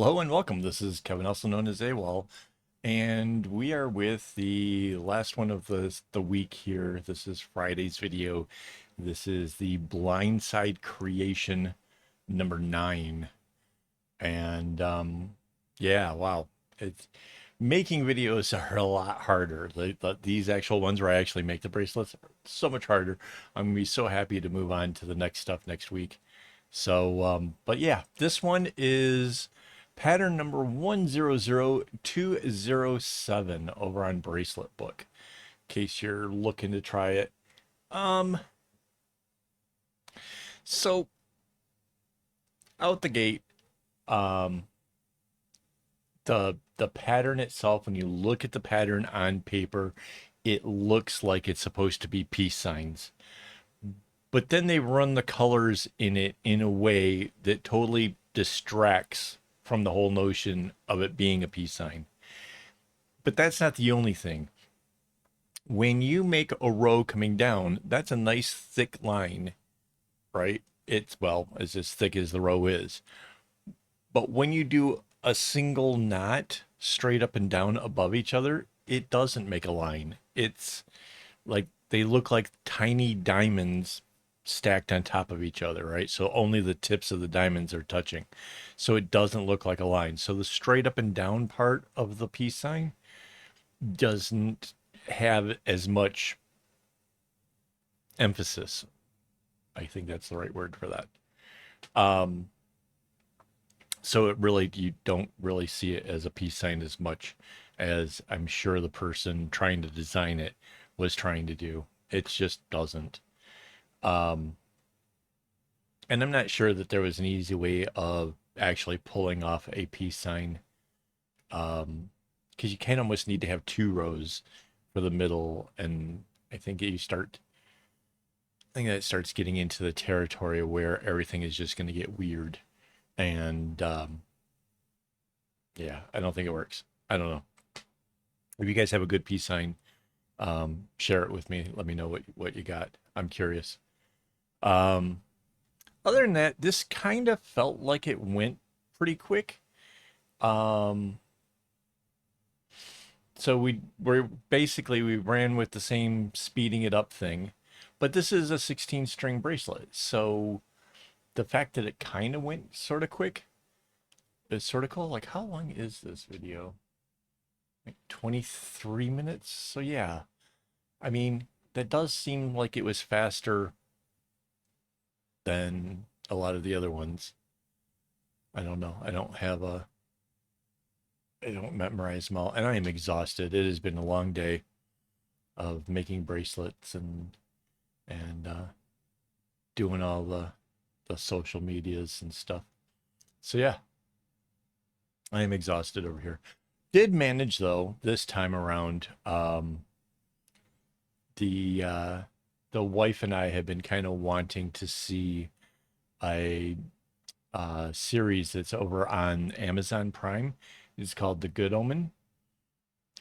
Hello and welcome. This is Kevin, also known as AWOL, and we are with the last one of the week here. This is Friday's video. This is the Blindside Creation number 9. And yeah, wow. It's making videos are a lot harder. These actual ones where I actually make the bracelets are so much harder. I'm gonna be so happy to move on to the next stuff next week. So, but yeah, this one is pattern number 100207 over on Bracelet Book, in case you're looking to try it. Um, so out the gate, um, the pattern itself, when you look at the pattern on paper, it looks like it's supposed to be peace signs. But then they run the colors in it in a way that totally distracts from the whole notion of it being a peace sign. But that's not the only thing. When you make a row coming down, that's a nice thick line, right? It's, well, it's as thick as the row is. But when you do a single knot straight up and down above each other, it doesn't make a line. It's like they look like tiny diamonds stacked on top of each other, right? So only the tips of the diamonds are touching. So it doesn't look like a line. So the straight up and down part of the peace sign doesn't have as much emphasis. I think that's the right word for that. Um, so it really, you don't really see it as a peace sign as much as I'm sure the person trying to design it was trying to do. It just doesn't. Um, and I'm not sure that there was an easy way of actually pulling off a peace sign. Because you can almost need to have two rows for the middle, and I think I think that starts getting into the territory where everything is just going to get weird. And yeah, I don't think it works. I don't know. If you guys have a good peace sign, share it with me. Let me know what you got. I'm curious. Um, Other than that, this kind of felt like it went pretty quick. Um, so we ran with the same speeding it up thing, but this is a 16 string bracelet. So the fact that it kind of went sort of quick is sort of cool. Like, how long is this video? Like 23 minutes. So yeah, I mean, that does seem like it was faster than a lot of the other ones. I don't know. I don't memorize them all, and I am exhausted. It has been a long day of making bracelets and doing all the social medias and stuff. So yeah, I am exhausted over here. Did manage though this time around. The the wife and I have been kind of wanting to see a series that's over on Amazon Prime. It's called The Good Omen,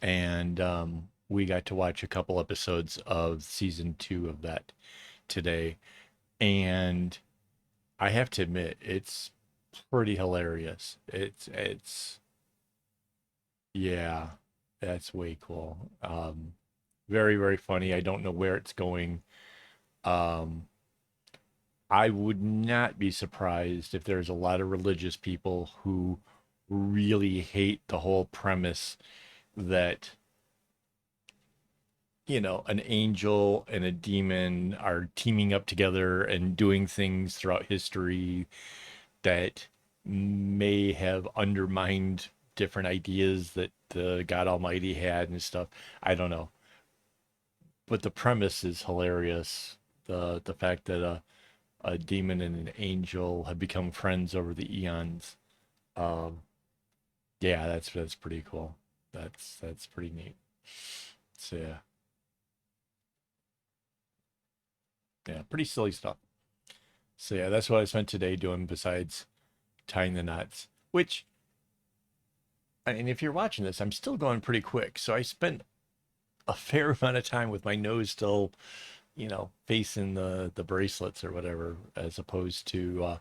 and we got to watch a couple episodes of season 2 of that today, and I have to admit it's pretty hilarious. It's yeah, that's way cool. Very, very funny. I don't know where it's going. Um, I would not be surprised if there's a lot of religious people who really hate the whole premise that, you know, an angel and a demon are teaming up together and doing things throughout history that may have undermined different ideas that the God Almighty had and stuff. I don't know. But the premise is hilarious. The fact that a demon and an angel have become friends over the eons. Um, yeah, that's pretty cool. That's pretty neat. So yeah, yeah, pretty silly stuff. So yeah, that's what I spent today doing besides tying the knots. Which, I mean, if you're watching this, I'm still going pretty quick. So I spent a fair amount of time with my nose still, you know, facing the bracelets or whatever, as opposed to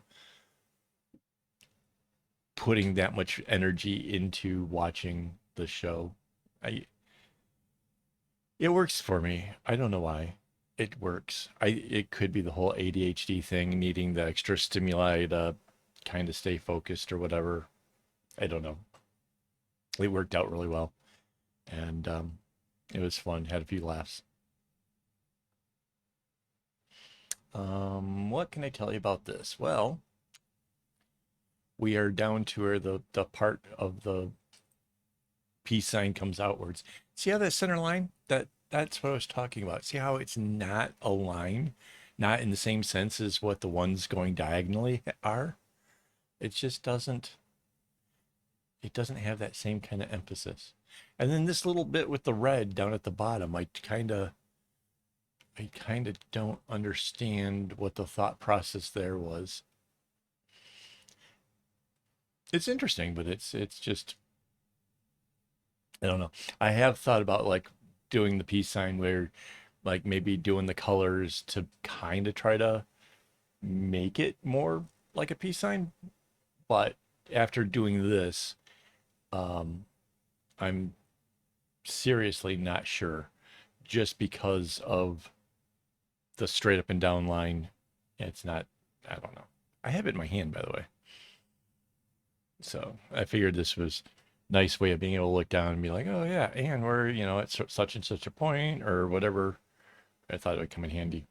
putting that much energy into watching the show. I It works for me. I don't know why. It works. It could be the whole ADHD thing, needing the extra stimuli to kind of stay focused or whatever. I don't know. It worked out really well, and it was fun. Had a few laughs. What can I tell you about this? Well, we are down to where the part of the peace sign comes outwards. See how that center line? That's what I was talking about. See how it's not a line, not in the same sense as what the ones going diagonally are. It just doesn't. It doesn't have that same kind of emphasis. And then this little bit with the red down at the bottom, I kind of don't understand what the thought process there was. It's interesting, but it's just I don't know. I have thought about like doing the peace sign where like maybe doing the colors to kind of try to make it more like a peace sign, but after doing this, um I'm seriously not sure just because of the straight up and down line. It's not, I don't know. I have it in my hand, by the way. So I figured this was a nice way of being able to look down and be like, oh yeah, and we're, at such and such a point or whatever. I thought it would come in handy.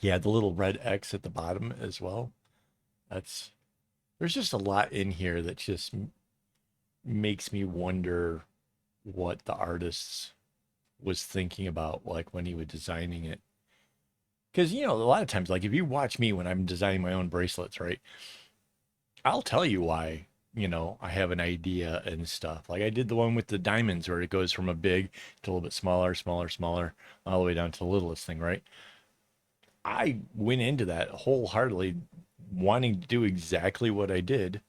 Yeah, the little red X at the bottom as well. That's, there's just a lot in here that just makes me wonder what the artist was thinking about, like when he was designing it. Because, a lot of times, like if you watch me when I'm designing my own bracelets, right? I'll tell you why, I have an idea and stuff. Like I did the one with the diamonds where it goes from a big to a little bit smaller, smaller, smaller, all the way down to the littlest thing, right? I went into that wholeheartedly wanting to do exactly what I did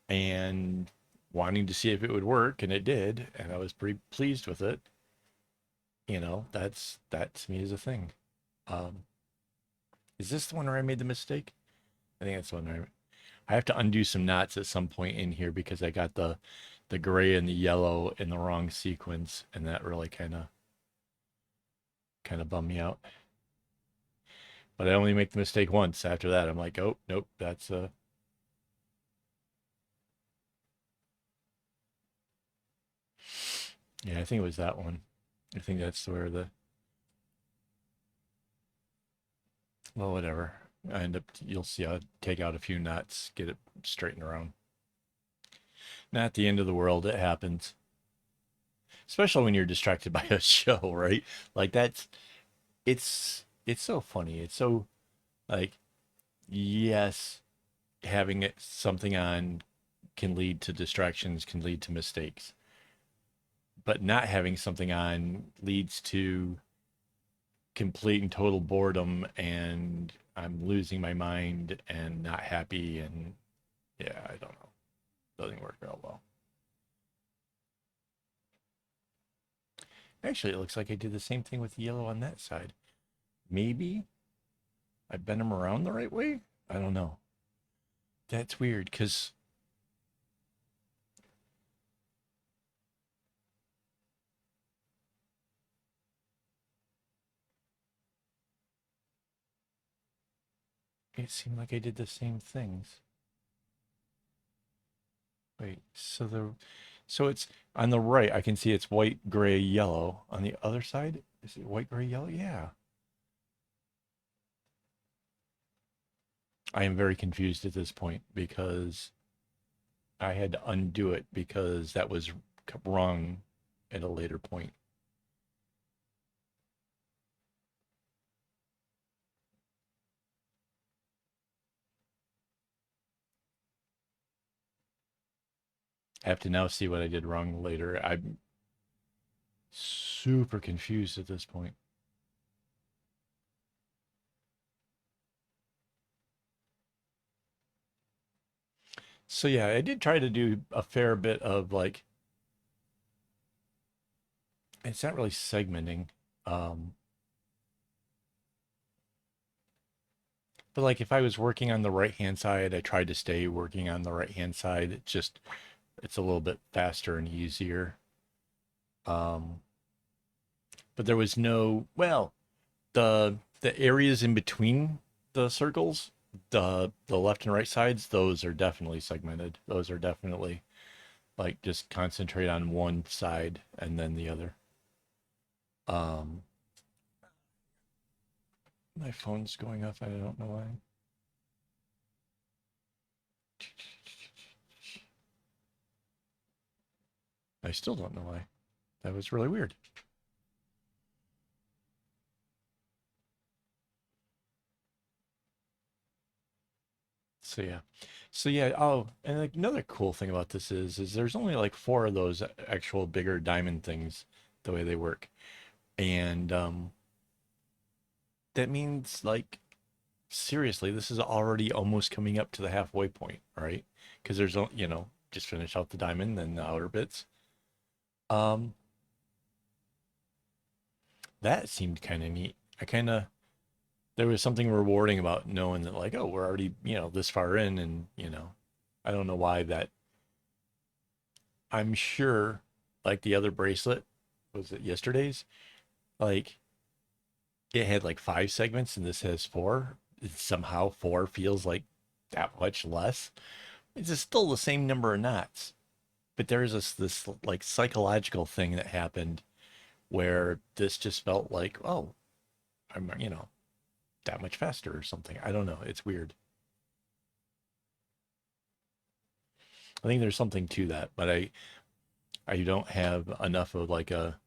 and wanting to see if it would work, and it did, and I was pretty pleased with it. That to me is a thing. Um, is this the one where I made the mistake? I think that's the one where I have to undo some knots at some point in here because I got the gray and the yellow in the wrong sequence, and that really kind of bummed me out. But I only make the mistake once. After that, I'm like, oh nope, that's yeah, I think it was that one. I think that's where the well, whatever. I end up, you'll see, I'll take out a few knots, get it straightened around. Not the end of the world. It happens, especially when you're distracted by a show, right? Like it's so funny. It's so like yes, having something on can lead to distractions, can lead to mistakes, but not having something on leads to complete and total boredom, and I'm losing my mind and not happy, and yeah, I don't know. Doesn't work real well. Actually, it looks like I did the same thing with yellow on that side. Maybe I bent them around the right way? I don't know. That's weird because it seemed like I did the same things. Wait, so it's on the right, I can see it's white, gray, yellow. On the other side, is it white, gray, yellow? Yeah. I am very confused at this point because I had to undo it because that was wrong at a later point. I have to now see what I did wrong later. I'm super confused at this point. So yeah, I did try to do a fair bit of like it's not really segmenting. Um But like if I was working on the right hand side, I tried to stay working on the right hand side. It's a little bit faster and easier. Um, but there was no, well, the areas in between the circles, the left and right sides, those are definitely segmented. Those are definitely like just concentrate on one side and then the other. Um, my phone's going off. I don't know why. I still don't know why. That was really weird. So yeah. So yeah, oh, and like another cool thing about this is there's only like four of those actual bigger diamond things the way they work. And that means like seriously, this is already almost coming up to the halfway point, right? Because just finish out the diamond, then the outer bits. Um, that seemed kind of neat. I kind of there was something rewarding about knowing that like, oh, we're already, this far in and, I don't know why that I'm sure like the other bracelet was it yesterday's? Like it had like five segments and this has four. Somehow four feels like that much less. It's just still the same number of knots. But there's this like psychological thing that happened where this just felt like, oh, I'm that much faster or something. I don't know. It's weird. I think there's something to that, but I don't have enough of like a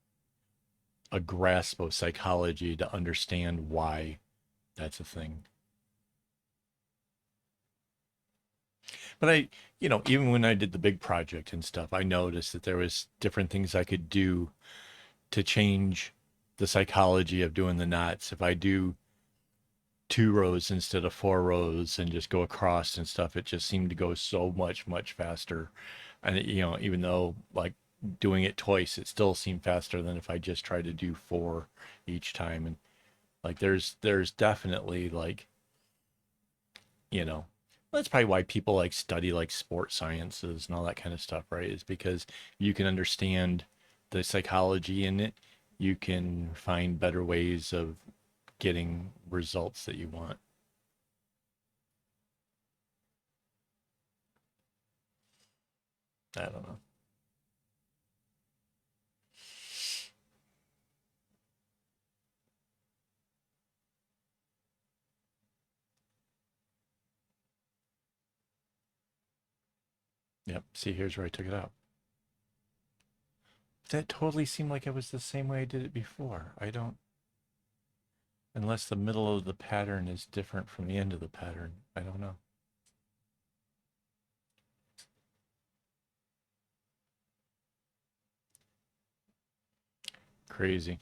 grasp of psychology to understand why that's a thing. But even when I did the big project and stuff, I noticed that there was different things I could do to change the psychology of doing the knots. If I do two rows instead of four rows and just go across and stuff, it just seemed to go so much faster. And even though like doing it twice, it still seemed faster than if I just tried to do four each time. And like there's definitely like, you know, that's probably why people like study like sports sciences and all that kind of stuff, right? Is because you can understand the psychology in it. You can find better ways of getting results that you want. I don't know. Yep. See, here's where I took it out. That totally seemed like it was the same way I did it before. I don't, unless the middle of the pattern is different from the end of the pattern. I don't know. Crazy.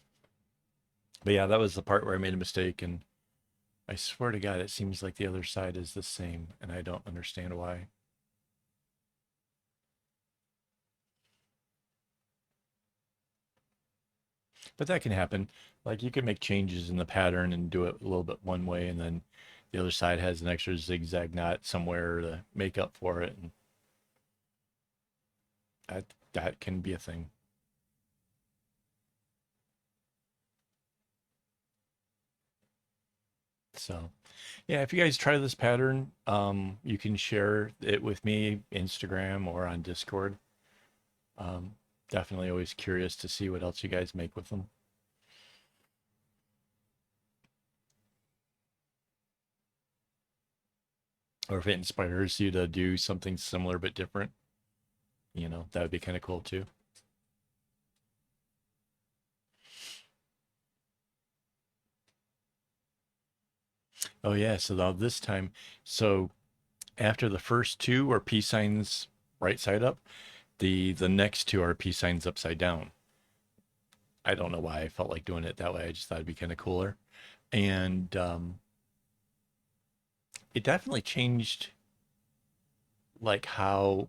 But yeah, that was the part where I made a mistake. And I swear to God, it seems like the other side is the same. And I don't understand why. But that can happen. Like you can make changes in the pattern and do it a little bit one way. And then the other side has an extra zigzag knot somewhere to make up for it. And that can be a thing. So, yeah, if you guys try this pattern, you can share it with me, Instagram or on Discord. Um, Definitely always curious to see what else you guys make with them. Or if it inspires you to do something similar but different, that would be kind of cool too. Oh yeah, so now this time, so after the first two are peace signs right side up, the next two are peace signs upside down. I don't know why I felt like doing it that way. I just thought it'd be kind of cooler. And it definitely changed like how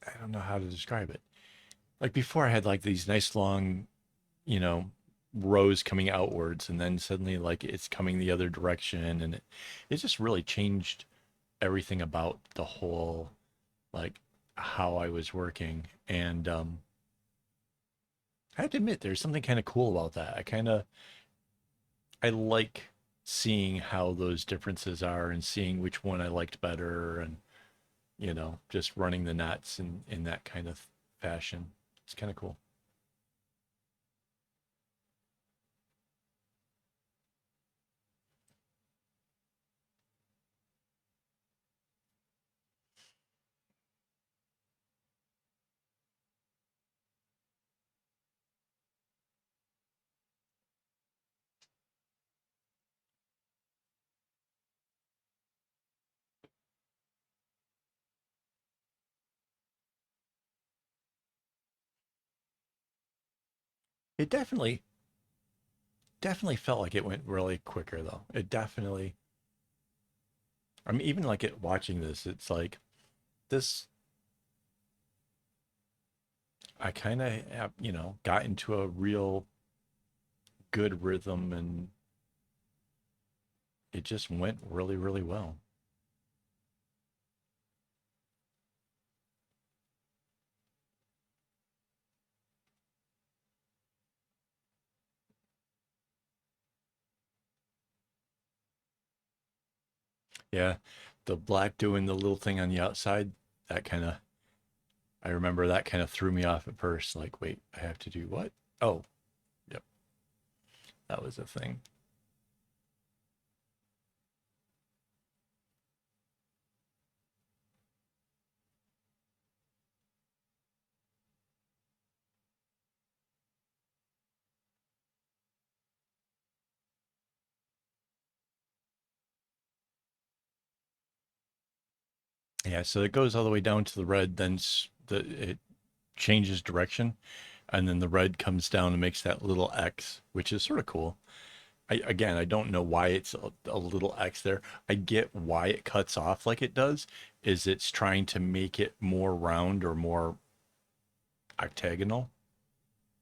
I don't know how to describe it. Like before I had like these nice long, you know, rows coming outwards, and then suddenly like it's coming the other direction, and it just really changed everything about the whole, like, how I was working. And I have to admit, there's something kind of cool about that. I like seeing how those differences are and seeing which one I liked better, and just running the knots in that kind of fashion. It's kind of cool. It definitely felt like it went really quicker though. It definitely, I mean, even like it watching this, it's like this, I kind of, got into a real good rhythm, and it just went really, really well. Yeah. The black doing the little thing on the outside, that kind of, I remember that kind of threw me off at first. Like, wait, I have to do what? Oh, yep. That was a thing. Yeah. So it goes all the way down to the red, then it changes direction, and then the red comes down and makes that little X, which is sort of cool. Again, I don't know why it's a little X there. I get why it cuts off like it does, is it's trying to make it more round or more octagonal.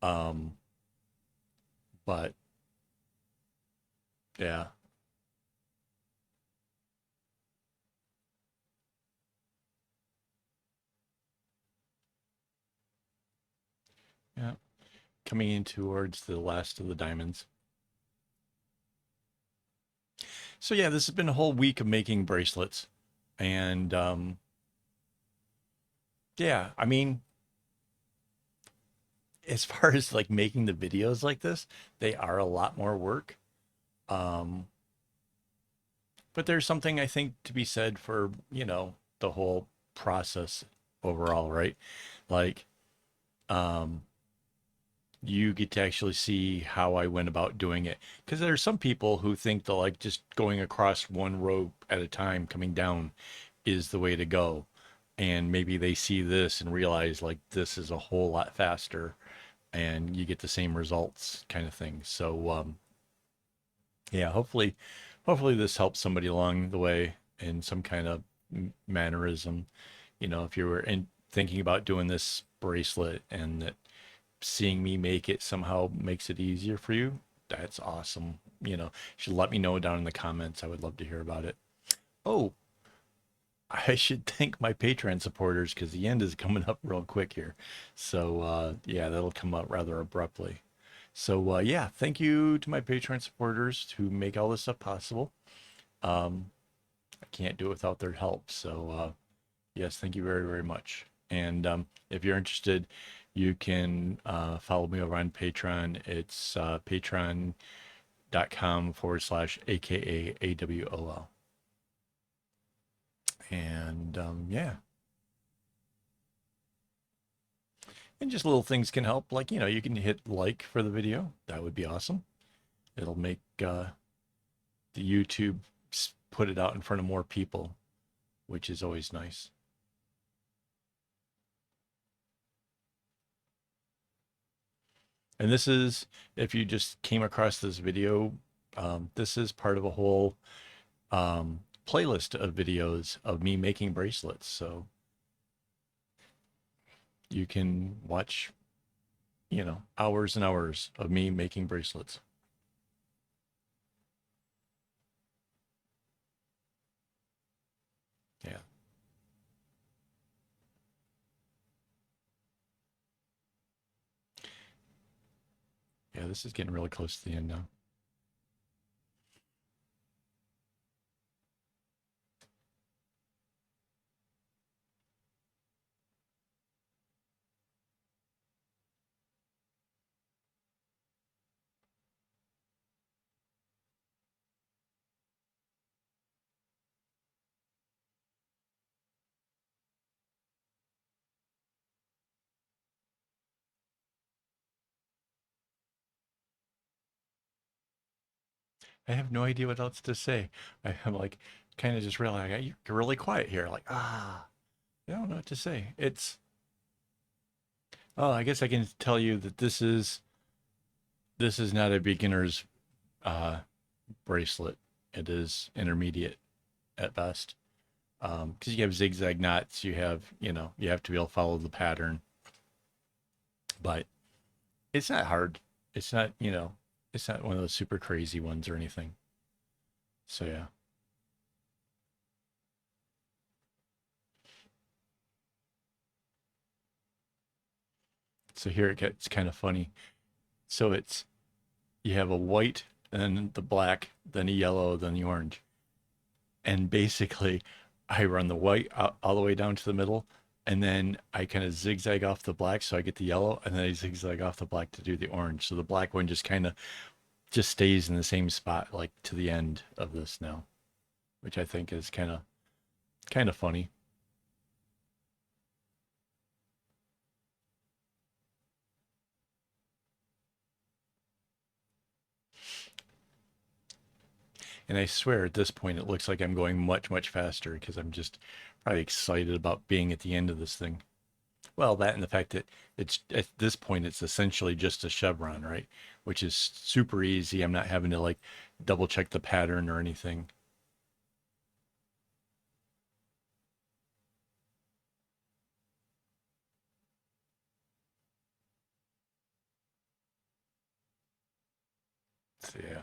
Um, but yeah, yeah. Coming in towards the last of the diamonds. So yeah, this has been a whole week of making bracelets, and yeah, I mean, as far as like making the videos like this, they are a lot more work. Um, but there's something I think to be said for, the whole process overall, right? Like, um, you get to actually see how I went about doing it. Because there's some people who think that like just going across one row at a time coming down is the way to go. And maybe they see this and realize like this is a whole lot faster and you get the same results kind of thing. So yeah, hopefully this helps somebody along the way in some kind of mannerism. If you were thinking about doing this bracelet and that seeing me make it somehow makes it easier for you, that's awesome. You should let me know down in the comments. I would love to hear about it. Oh, I should thank my Patreon supporters because the end is coming up real quick here. So yeah, that'll come out rather abruptly. So yeah, thank you to my Patreon supporters who make all this stuff possible. Um, I can't do it without their help. So yes, thank you very, very much. And if you're interested, you can follow me over on Patreon. It's patreon.com/ AKA AWOL. And yeah, and just little things can help. Like, you can hit like for the video. That would be awesome. It'll make the YouTube put it out in front of more people, which is always nice. And this is, if you just came across this video, this is part of a whole playlist of videos of me making bracelets. So you can watch you know, hours and hours of me making bracelets. Yeah. Yeah, this is getting really close to the end now. I have no idea what else to say. I'm like, kind of just realizing you're really quiet here. Like, I don't know what to say. Oh, I guess I can tell you that this is not a beginner's uh, bracelet. It is intermediate at best. Because you have zigzag knots, you have, you know, you have to be able to follow the pattern, but it's not hard. It's not, you know, it's not one of those super crazy ones or anything. So yeah. So here it gets kind of funny. So it's you have a white, then the black, then a yellow, then the orange. And basically, I run the white all the way down to the middle, and then I kind of zigzag off the black so I get the yellow, and then I zigzag off the black to do the orange. So the black one just kind of just stays in the same spot like to the end of this now, which I think is kind of funny. And I swear at this point it looks like I'm going much faster because I'm just probably excited about being at the end of this thing. Well, that and the fact that it's at this point it's essentially just a chevron, right? Which is super easy. I'm not having to like double check the pattern or anything. So yeah.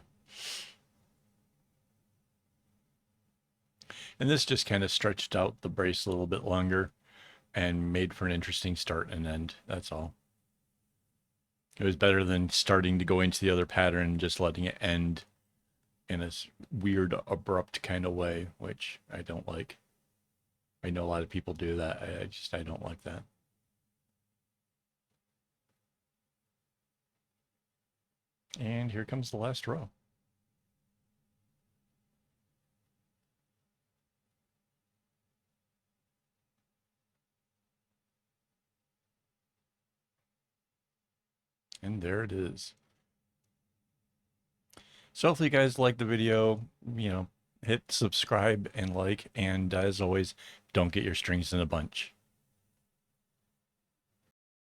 And this just kind of stretched out the brace a little bit longer and made for an interesting start and end. That's all. It was better than starting to go into the other pattern and just letting it end in a weird, abrupt kind of way, which I don't like. I know a lot of people do that. I don't like that. And here comes the last row. And there it is. So hopefully you guys like the video, you know, hit subscribe and like, and as always, don't get your strings in a bunch.